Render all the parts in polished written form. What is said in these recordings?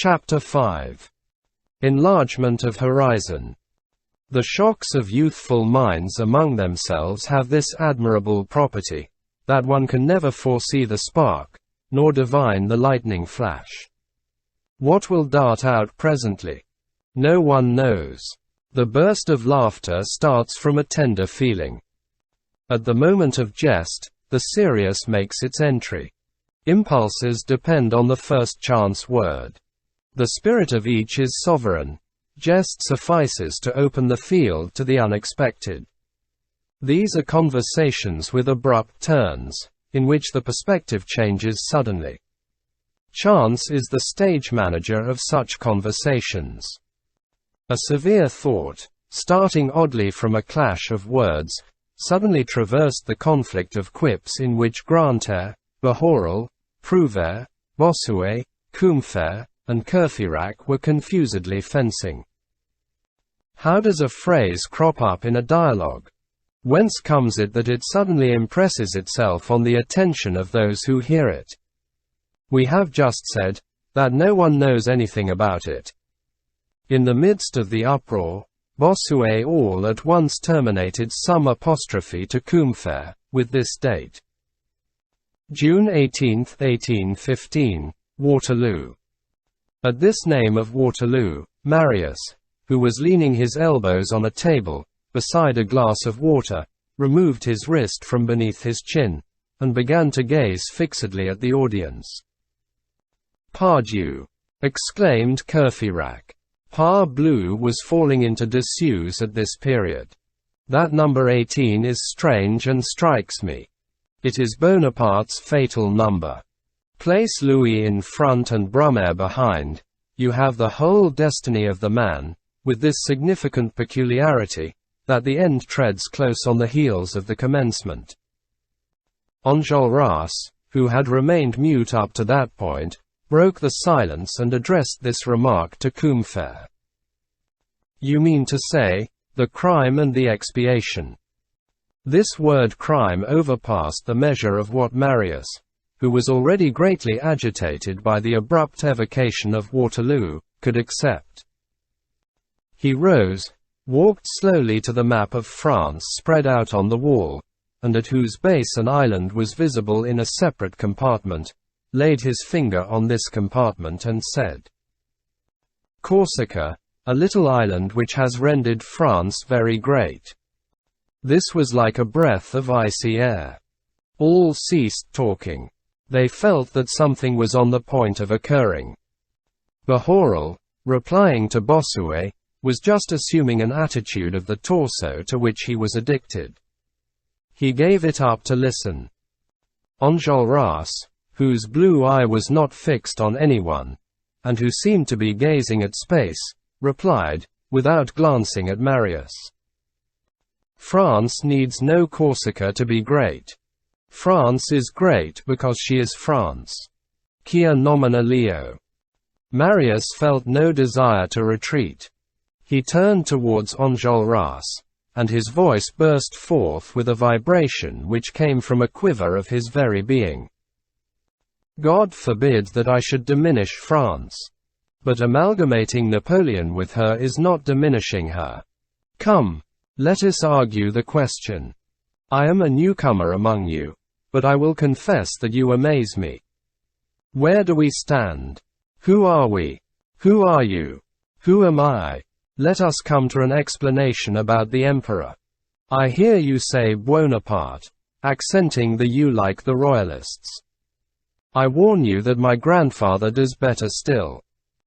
Chapter 5. Enlargement of horizon. The shocks of youthful minds among themselves have this admirable property, that one can never foresee the spark, nor divine the lightning flash. What will dart out presently? No one knows. The burst of laughter starts from a tender feeling. At the moment of jest, the serious makes its entry. Impulses depend on the first chance word. The spirit of each is sovereign. Jest suffices to open the field to the unexpected. These are conversations with abrupt turns, in which the perspective changes suddenly. Chance is the stage manager of such conversations. A severe thought, starting oddly from a clash of words, suddenly traversed the conflict of quips in which Grantaire, Bahorel, Prouvaire, Bossuet, Combeferre, and Courfeyrac were confusedly fencing. How does a phrase crop up in a dialogue? Whence comes it that it suddenly impresses itself on the attention of those who hear it? We have just said that no one knows anything about it. In the midst of the uproar, Bossuet all at once terminated some apostrophe to Combeferre, with this date: June 18, 1815, Waterloo. At this name of Waterloo, Marius, who was leaning his elbows on a table, beside a glass of water, removed his wrist from beneath his chin, and began to gaze fixedly at the audience. "Pardieu!" exclaimed Courfeyrac. Parbleu was falling into disuse at this period. That number 18 is strange and strikes me. It is Bonaparte's fatal number. Place Louis in front and Brumaire behind, you have the whole destiny of the man, with this significant peculiarity, that the end treads close on the heels of the commencement. Enjolras, who had remained mute up to that point, broke the silence and addressed this remark to Combeferre. "You mean to say, the crime and the expiation." This word crime overpassed the measure of what Marius, who was already greatly agitated by the abrupt evocation of Waterloo, could accept. He rose, walked slowly to the map of France spread out on the wall, and at whose base an island was visible in a separate compartment, laid his finger on this compartment and said, "Corsica, a little island which has rendered France very great." This was like a breath of icy air. All ceased talking. They felt that something was on the point of occurring. Bahorel, replying to Bossuet, was just assuming an attitude of the torso to which he was addicted. He gave it up to listen. Enjolras, whose blue eye was not fixed on anyone, and who seemed to be gazing at space, replied, without glancing at Marius. "France needs no Corsica to be great. France is great because she is France. Quia nomina leo." Marius felt no desire to retreat. He turned towards Enjolras, and his voice burst forth with a vibration which came from a quiver of his very being. "God forbid that I should diminish France. But amalgamating Napoleon with her is not diminishing her. Come, let us argue the question. I am a newcomer among you, but I will confess that you amaze me. Where do we stand? Who are we? Who are you? Who am I? Let us come to an explanation about the emperor. I hear you say Buonaparte, accenting the you like the royalists. I warn you that my grandfather does better still.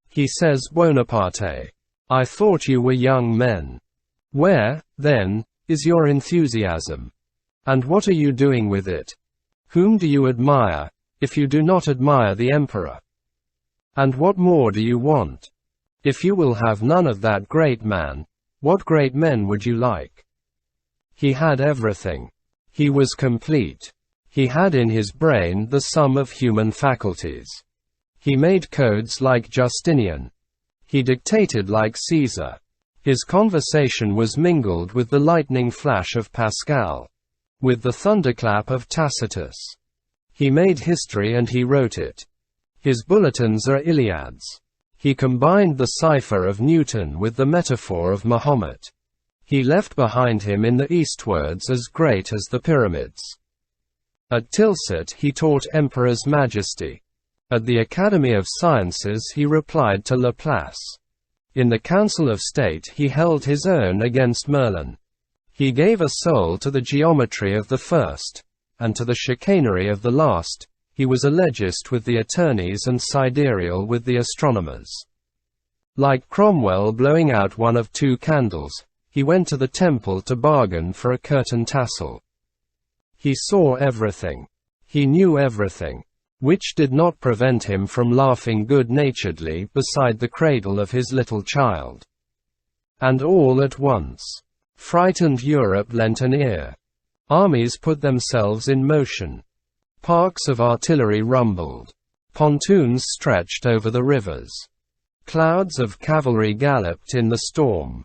He says Buonaparte. I thought you were young men. Where, then, is your enthusiasm? And what are you doing with it? Whom do you admire, if you do not admire the emperor? And what more do you want? If you will have none of that great man, what great men would you like? He had everything. He was complete. He had in his brain the sum of human faculties. He made codes like Justinian. He dictated like Cæsar. His conversation was mingled with the lightning flash of Pascal, with the thunderclap of Tacitus. He made history and he wrote it. His bulletins are Iliads. He combined the cipher of Newton with the metaphor of Mahomet. He left behind him in the eastwards as great as the pyramids. At Tilsit he taught Emperor's Majesty. At the Academy of Sciences he replied to Laplace. In the Council of State he held his own against Merlin. He gave a soul to the geometry of the first, and to the chicanery of the last. He was a legist with the attorneys and sidereal with the astronomers. Like Cromwell blowing out one of two candles, he went to the temple to bargain for a curtain tassel. He saw everything. He knew everything. Which did not prevent him from laughing good-naturedly beside the cradle of his little child. And all at once, frightened Europe lent an ear. Armies put themselves in motion. Parks of artillery rumbled. Pontoons stretched over the rivers. Clouds of cavalry galloped in the storm.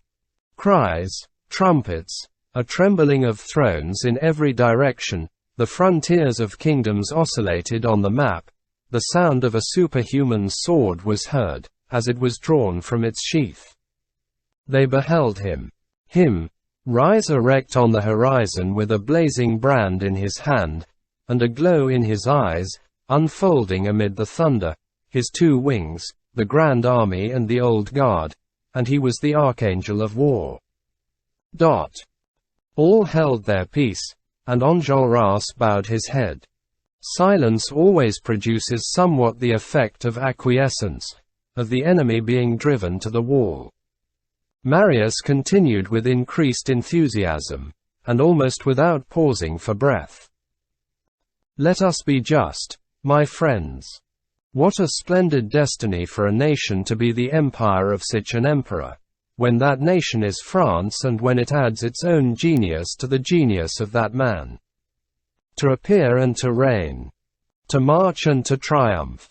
Cries, trumpets, a trembling of thrones in every direction. The frontiers of kingdoms oscillated on the map. The sound of a superhuman sword was heard, as it was drawn from its sheath. They beheld him, rise erect on the horizon with a blazing brand in his hand, and a glow in his eyes, unfolding amid the thunder, his two wings, the Grand Army and the Old Guard, and he was the Archangel of War. All held their peace, and Enjolras bowed his head. Silence always produces somewhat the effect of acquiescence, of the enemy being driven to the wall. Marius continued with increased enthusiasm, and almost without pausing for breath. Let us be just, my friends. What a splendid destiny for a nation to be the empire of such an emperor, when that nation is France and when it adds its own genius to the genius of that man. To appear and to reign. To march and to triumph.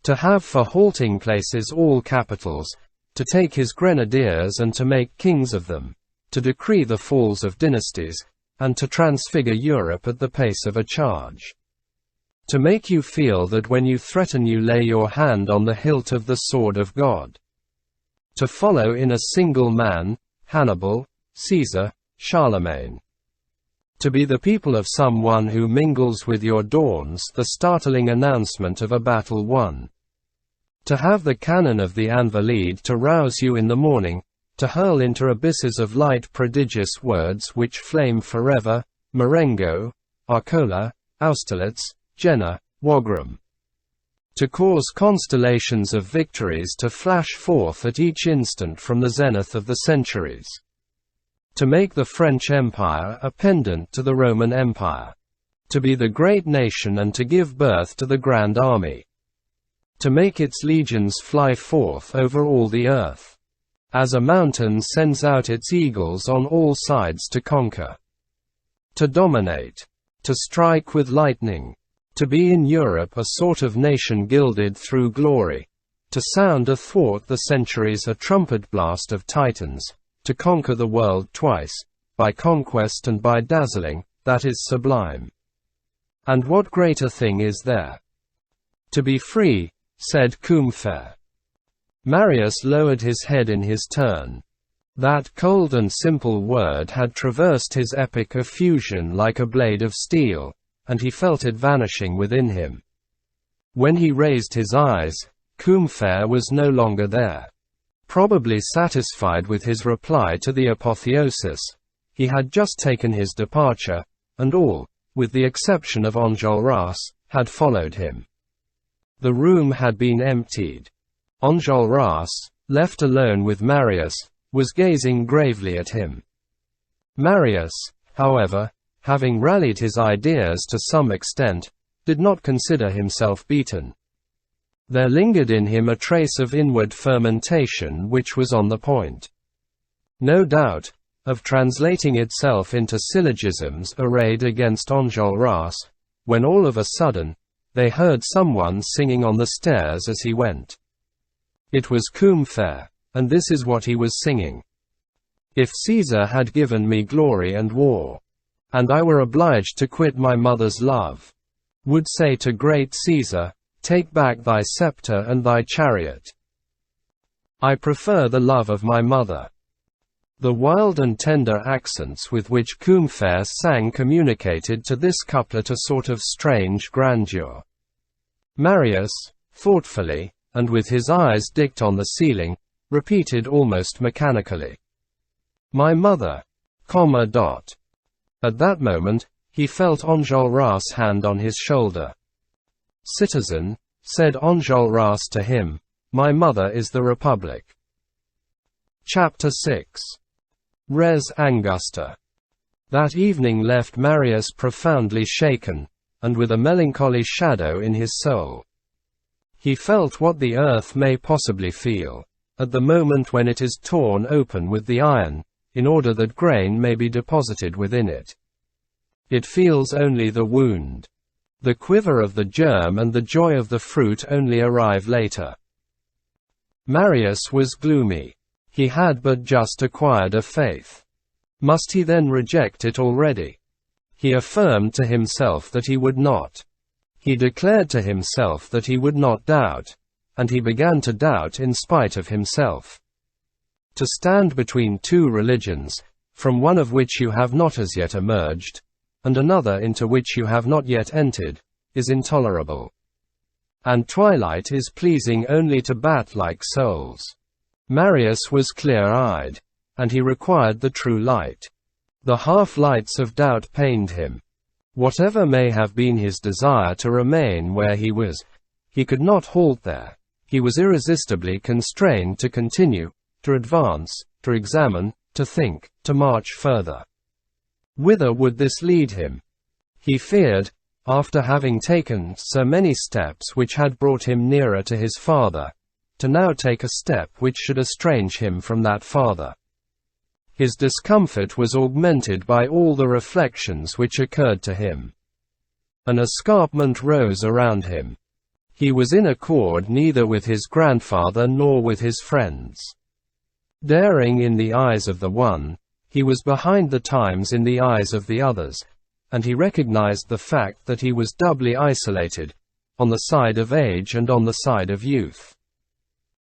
To have for halting places all capitals, to take his grenadiers and to make kings of them, to decree the falls of dynasties, and to transfigure Europe at the pace of a charge. To make you feel that when you threaten you lay your hand on the hilt of the sword of God. To follow in a single man, Hannibal, Cæsar, Charlemagne. To be the people of someone who mingles with your dawns the startling announcement of a battle won. To have the cannon of the Invalides to rouse you in the morning, to hurl into abysses of light prodigious words which flame forever, Marengo, Arcola, Austerlitz, Jena, Wagram. To cause constellations of victories to flash forth at each instant from the zenith of the centuries. To make the French Empire a pendant to the Roman Empire. To be the great nation and to give birth to the Grand Army. To make its legions fly forth over all the earth. As a mountain sends out its eagles on all sides to conquer. To dominate. To strike with lightning. To be in Europe a sort of nation gilded through glory. To sound athwart the centuries a trumpet-blast of titans. To conquer the world twice, by conquest and by dazzling, that is sublime. And what greater thing is there? To be free, said Combeferre. Marius lowered his head in his turn. That cold and simple word had traversed his epic effusion like a blade of steel, and he felt it vanishing within him. When he raised his eyes, Combeferre was no longer there. Probably satisfied with his reply to the apotheosis, he had just taken his departure, and all, with the exception of Enjolras, had followed him. The room had been emptied. Enjolras, left alone with Marius, was gazing gravely at him. Marius, however, having rallied his ideas to some extent, did not consider himself beaten. There lingered in him a trace of inward fermentation which was on the point, no doubt, of translating itself into syllogisms arrayed against Enjolras, when all of a sudden, they heard someone singing on the stairs as he went. It was Combeferre, and this is what he was singing. If Cæsar had given me glory and war, and I were obliged to quit my mother's love, would say to great Cæsar, take back thy sceptre and thy chariot. I prefer the love of my mother." The wild and tender accents with which Combeferre sang communicated to this couplet a sort of strange grandeur. Marius, thoughtfully, and with his eyes dipped on the ceiling, repeated almost mechanically, "My mother, comma dot." At that moment, he felt Enjolras' hand on his shoulder. "Citizen," said Enjolras to him, "my mother is the Republic." Chapter 6. Res Angusta. That evening left Marius profoundly shaken, and with a melancholy shadow in his soul. He felt what the earth may possibly feel, at the moment when it is torn open with the iron, in order that grain may be deposited within it. It feels only the wound. The quiver of the germ and the joy of the fruit only arrive later. Marius was gloomy. He had but just acquired a faith. Must he then reject it already? He affirmed to himself that he would not. He declared to himself that he would not doubt, and he began to doubt in spite of himself. To stand between two religions, from one of which you have not as yet emerged, and another into which you have not yet entered, is intolerable. And twilight is pleasing only to bat-like souls. Marius was clear-eyed, and he required the true light. The half-lights of doubt pained him. Whatever may have been his desire to remain where he was, he could not halt there. He was irresistibly constrained to continue, to advance, to examine, to think, to march further. Whither would this lead him? He feared, after having taken so many steps which had brought him nearer to his father, to now take a step which should estrange him from that father. His discomfort was augmented by all the reflections which occurred to him. An escarpment rose around him. He was in accord neither with his grandfather nor with his friends. Daring in the eyes of the one, he was behind the times in the eyes of the others, and he recognized the fact that he was doubly isolated, on the side of age and on the side of youth.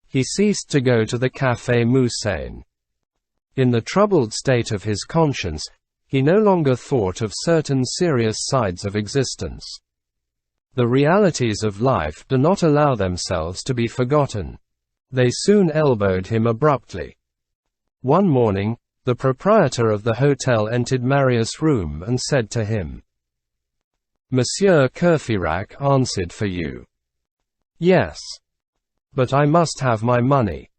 He ceased to go to the Café Musain. In the troubled state of his conscience, he no longer thought of certain serious sides of existence. The realities of life do not allow themselves to be forgotten. They soon elbowed him abruptly. One morning, the proprietor of the hotel entered Marius' room and said to him, "Monsieur Courfeyrac answered for you." "Yes. But I must have my money."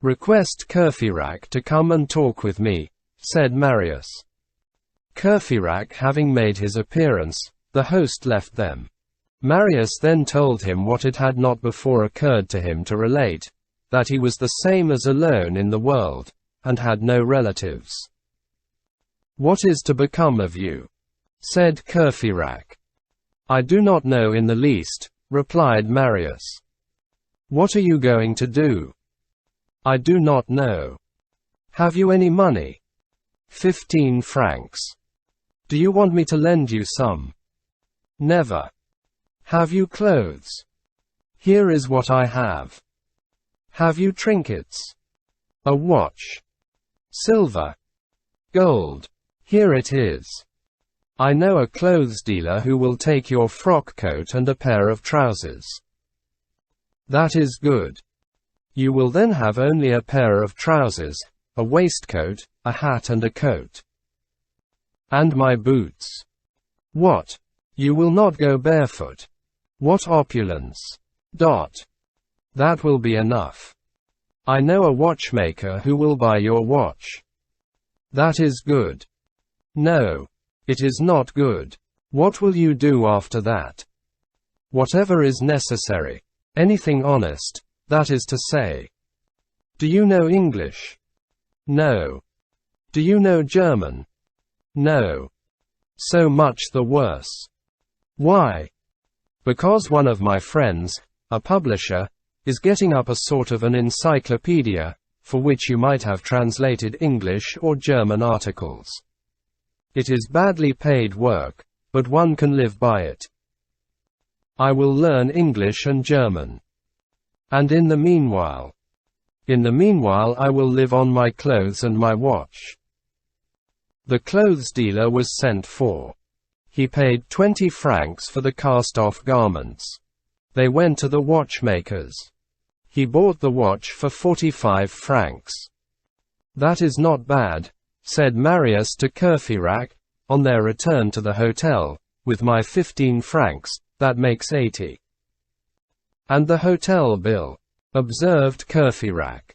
"Request Courfeyrac to come and talk with me," said Marius. Courfeyrac having made his appearance, the host left them. Marius then told him what it had not before occurred to him to relate, that he was the same as alone in the world, and had no relatives. "What is to become of you?" said Courfeyrac. "I do not know in the least," replied Marius. "What are you going to do?" "I do not know." "Have you any money?" 15 francs. "Do you want me to lend you some?" "Never." "Have you clothes?" "Here is what I have." "Have you trinkets?" "A watch." "Silver?" "Gold." "Here it is." "I know a clothes dealer who will take your frock coat and a pair of trousers." "That is good. You will then have only a pair of trousers, a waistcoat, a hat and a coat." "And my boots." "What? You will not go barefoot?" "What opulence!" "That will be enough. I know a watchmaker who will buy your watch." "That is good." "No. It is not good." "What will you do after that?" "Whatever is necessary. Anything honest, that is to say." "Do you know English?" "No." "Do you know German?" "No." "So much the worse." "Why?" "Because one of my friends, a publisher, is getting up a sort of an encyclopedia, for which you might have translated English or German articles. It is badly paid work, but one can live by it. I will learn English and German. And in the meanwhile, In the meanwhile I will live on my clothes and my watch." The clothes dealer was sent for. He paid 20 francs for the cast-off garments. They went to the watchmaker's. He bought the watch for 45 francs. "That is not bad," said Marius to Courfeyrac, on their return to the hotel. "With my 15 francs, that makes 80. "And the hotel bill?" observed Courfeyrac.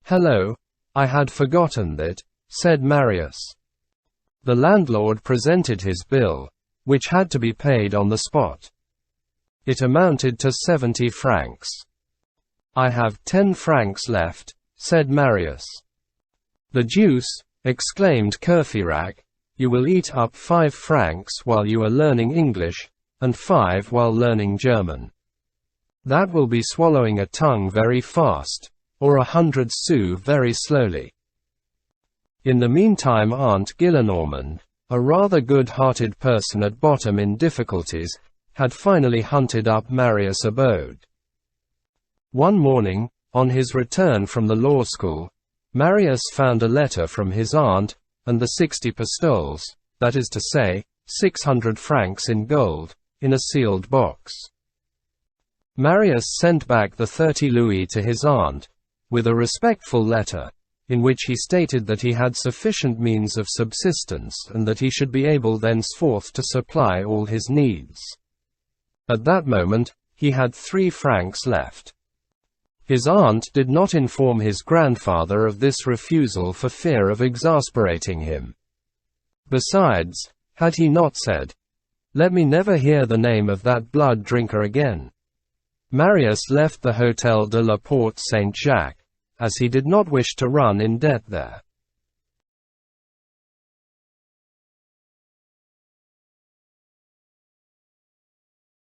"Hello, I had forgotten that," said Marius. The landlord presented his bill, which had to be paid on the spot. It amounted to 70 francs. "I have 10 francs left," said Marius. "The deuce," exclaimed Courfeyrac, "you will eat up 5 francs while you are learning English, and 5 while learning German. That will be swallowing a tongue very fast, or 100 sous very slowly." In the meantime Aunt Gillenormand, a rather good-hearted person at bottom in difficulties, had finally hunted up Marius' abode. One morning, on his return from the law school, Marius found a letter from his aunt, and the 60 pistoles, that is to say, 600 francs in gold, in a sealed box. Marius sent back the 30 louis to his aunt, with a respectful letter, in which he stated that he had sufficient means of subsistence and that he should be able thenceforth to supply all his needs. At that moment, he had 3 francs left. His aunt did not inform his grandfather of this refusal for fear of exasperating him. Besides, had he not said, "Let me never hear the name of that blood drinker again," Marius left the Hôtel de la Porte Saint-Jacques, as he did not wish to run in debt there.